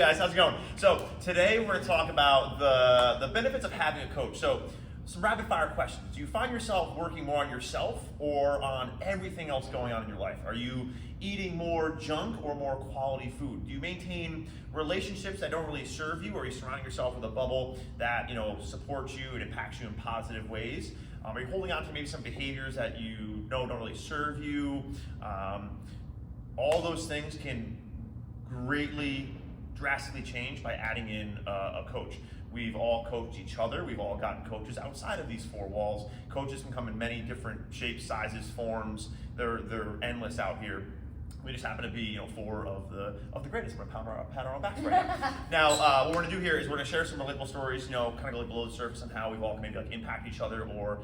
Guys, how's it going? So today we're going to talk about the benefits of having a coach. So some rapid fire questions. Do you find yourself working more on yourself or on everything else going on in your life? Are you eating more junk or more quality food? Do you maintain relationships that don't really serve you, or are you surrounding yourself with a bubble that supports you and impacts you in positive ways? Are you holding on to maybe some behaviors that you know don't really serve you? All those things can greatly drastically change by adding in a coach. We've all coached each other. We've all gotten coaches outside of these four walls. Coaches can come in many different shapes, sizes, forms. They're endless out here. We just happen to be, four of the greatest. We're gonna pat our own backs right now. Now, what we're gonna do here is we're gonna share some relatable stories, kind of go below the surface on how we've all maybe impact each other, or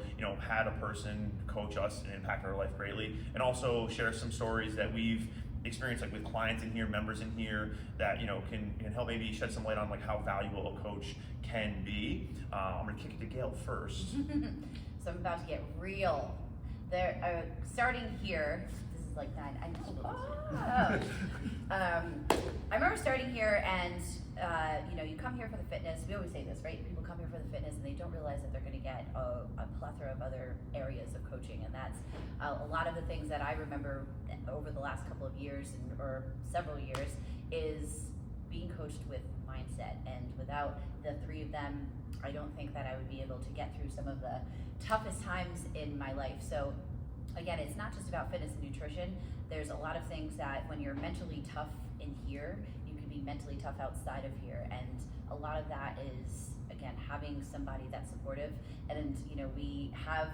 had a person coach us and impact our life greatly, and also share some stories that we've experience with clients in here, members in here, that can help maybe shed some light on how valuable a coach can be. I'm gonna kick it to Gail first. So I'm about to get real. They're starting here. This is like 9. I know. I remember starting here, and you come here for the fitness. We always say this, right? People come here for the fitness, and they don't realize that they're going to get a plethora of other areas of coaching, and that's a lot of the things that I remember over the last couple of years or several years is being coached with mindset. And without the three of them, I don't think that I would be able to get through some of the toughest times in my life. So again, it's not just about fitness and nutrition. There's a lot of things that when you're mentally tough in here, you can be mentally tough outside of here. And a lot of that is, again, having somebody that's supportive. And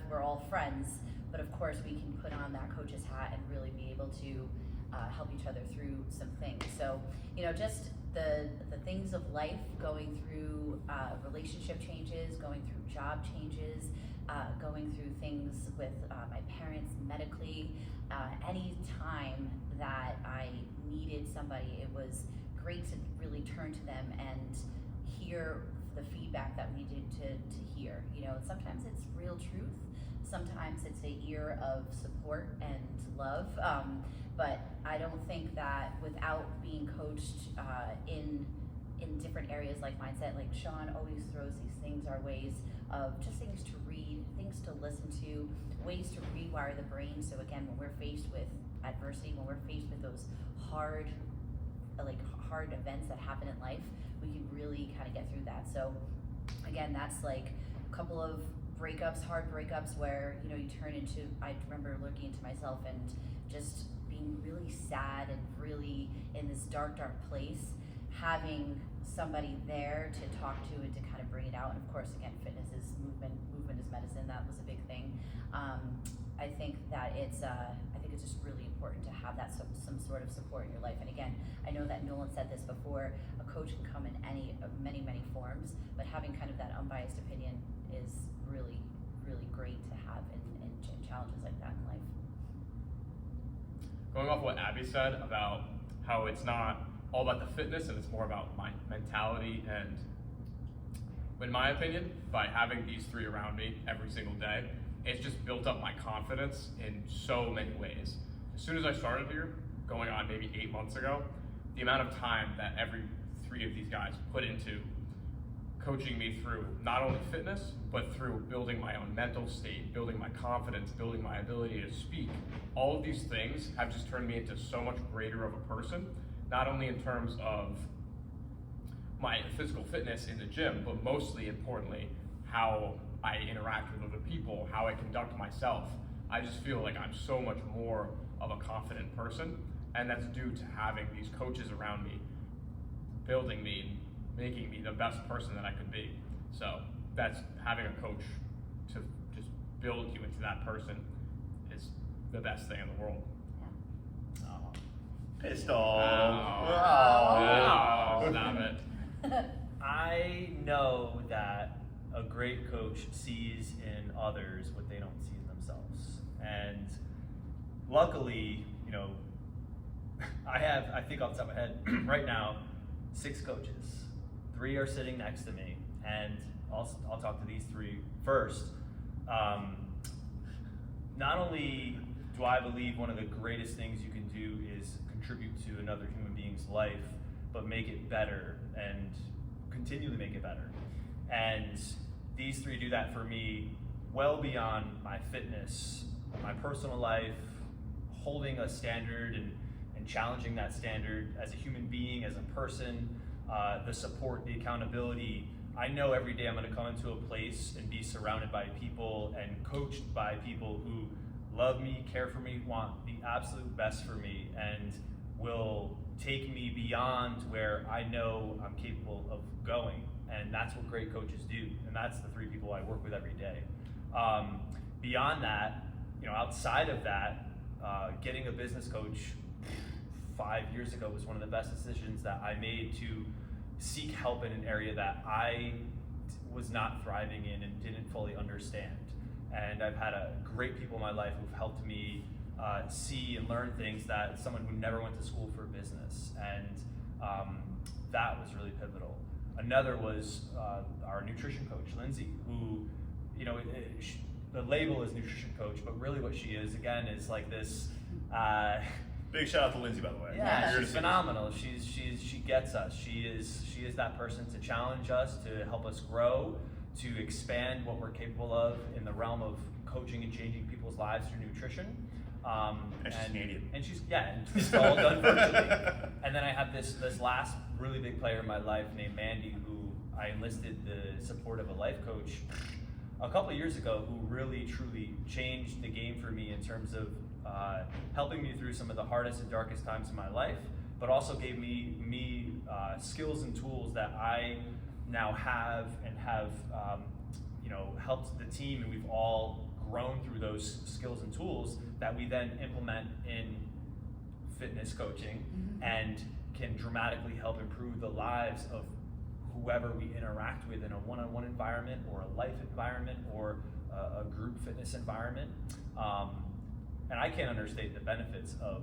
we're all friends, but of course we can put on that coach's hat and really be able to help each other through some things. So, just the things of life, going through relationship changes, going through job changes, going through things with my parents medically. Any time that I needed somebody, it was great to really turn to them and hear the feedback that we needed to hear. Sometimes it's real truth. Sometimes it's an ear of support and love. But I don't think that without being coached in different areas like mindset, like Sean always throws these things our ways of just things to read, things to listen to, ways to rewire the brain. So again, when we're faced with adversity, when we're faced with those hard events that happen in life, we can really kind of get through that. So again, that's like a couple of breakups, hard breakups, where you turn into, I remember looking into myself and just being really sad and really in this dark place, having somebody there to talk to and to kind of bring it out. And of course, again, fitness is movement is medicine. That was a big thing. I think that it's just really important to have that some sort of support in your life. And again, I know that Nolan said this before, a coach can come in many forms, but having kind of that unbiased opinion is really, really great to have in challenges like that in life. Going off what Abby said about how it's not all about the fitness and it's more about my mentality, and in my opinion, by having these three around me every single day, it's just built up my confidence in so many ways. As soon as I started here, going on maybe 8 months ago, the amount of time that every three of these guys put into coaching me through not only fitness, but through building my own mental state, building my confidence, building my ability to speak. All of these things have just turned me into so much greater of a person, not only in terms of my physical fitness in the gym, but mostly importantly, how I interact with other people, how I conduct myself. I just feel like I'm so much more of a confident person, and that's due to having these coaches around me, building me, making me the best person that I could be. So that's having a coach to just build you into that person is the best thing in the world. Yeah. Oh. Pistol. Oh, stop it. I know that a great coach sees in others what they don't see in themselves. And luckily, I think off the top of my head, right now, 6 coaches. 3 are sitting next to me, and I'll talk to these 3 first. Not only do I believe one of the greatest things you can do is contribute to another human being's life but make it better and continually make it better. And these three do that for me well beyond my fitness, my personal life, holding a standard and challenging that standard as a human being, as a person, the support, the accountability. I know every day I'm going to come into a place and be surrounded by people and coached by people who love me, care for me, want the absolute best for me, and will take me beyond where I know I'm capable of going. And that's what great coaches do. And that's the three people I work with every day. Beyond that, outside of that, getting a business coach 5 years ago was one of the best decisions that I made to seek help in an area that I was not thriving in and didn't fully understand. And I've had great people in my life who've helped me see and learn things that someone who never went to school for business, and that was really pivotal. Another was our nutrition coach, Lindsay, who, the label is nutrition coach, but really what she is, again, is like this. Big shout out to Lindsay, by the way. Yeah, she's phenomenal. She gets us. She is that person to challenge us, to help us grow, to expand what we're capable of in the realm of coaching and changing people's lives through nutrition. And she's Canadian. And it's all done virtually. And then I have this last really big player in my life named Mandy, who I enlisted the support of a life coach a couple of years ago, who really truly changed the game for me in terms of helping me through some of the hardest and darkest times in my life, but also gave me skills and tools that I now have and have helped the team, and we've all grown through those skills and tools that we then implement in fitness coaching and can dramatically help improve the lives of whoever we interact with in a one-on-one environment or a life environment or a group fitness environment. And I can't understate the benefits of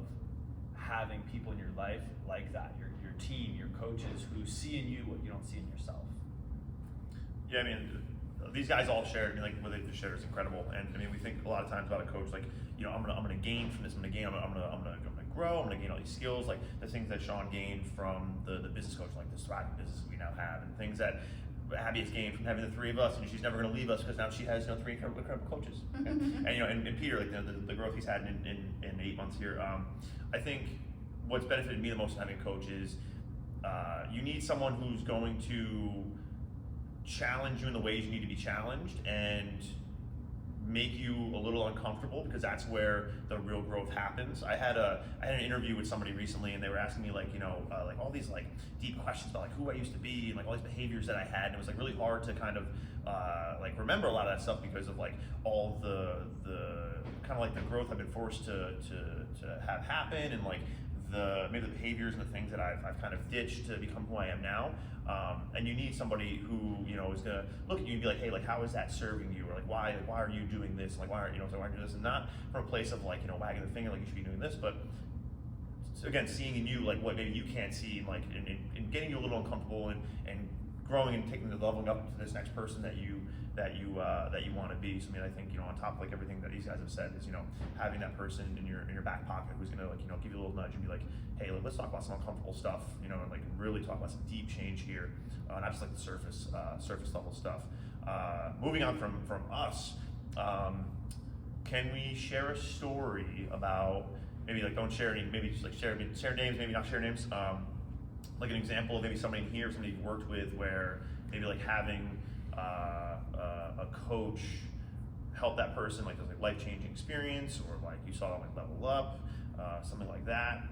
having people in your life like that, your team, your coaches, who see in you what you don't see in yourself. Yeah, I mean, these guys all shared. I mean, like what they just shared is incredible. And I mean, we think a lot of times about a coach, like, I'm gonna gain from this. I'm gonna grow. I'm gonna gain all these skills, like the things that Sean gained from the business coach, like this thriving business we now have, and things that Abby has gained from having the three of us, and she's never going to leave us because now she has three incredible coaches. And and Peter, like the growth he's had in 8 months here. I think what's benefited me the most in having a coach is you need someone who's going to challenge you in the ways you need to be challenged and make you a little uncomfortable, because that's where the real growth happens. I had an interview with somebody recently, and they were asking me like all these like deep questions about like who I used to be and like all these behaviors that I had, and it was like really hard to kind of like remember a lot of that stuff because of like all the kind of like the growth I've been forced to have happen, and like maybe the behaviors and the things that I've kind of ditched to become who I am now. And you need somebody who is gonna look at you and be like, hey, like how is that serving you, or like why are you doing this, like why are you doing this, and not from a place of like wagging the finger like you should be doing this, but again seeing in you like what maybe you can't see, like and getting you a little uncomfortable and growing and taking the leveling up to this next person that you want to be. So I mean, I think on top of like everything that these guys have said is having that person in your back pocket who's gonna like give you a little nudge and be like, hey, let's talk about some uncomfortable stuff, and like really talk about some deep change here, not just like the surface level stuff. Moving on from us, can we share a story about maybe like don't share any, maybe just like share names, maybe not share names, like an example of maybe somebody in here, somebody you've worked with, where maybe like having a coach help that person, like life-changing experience, or like you saw them like level up, something like that.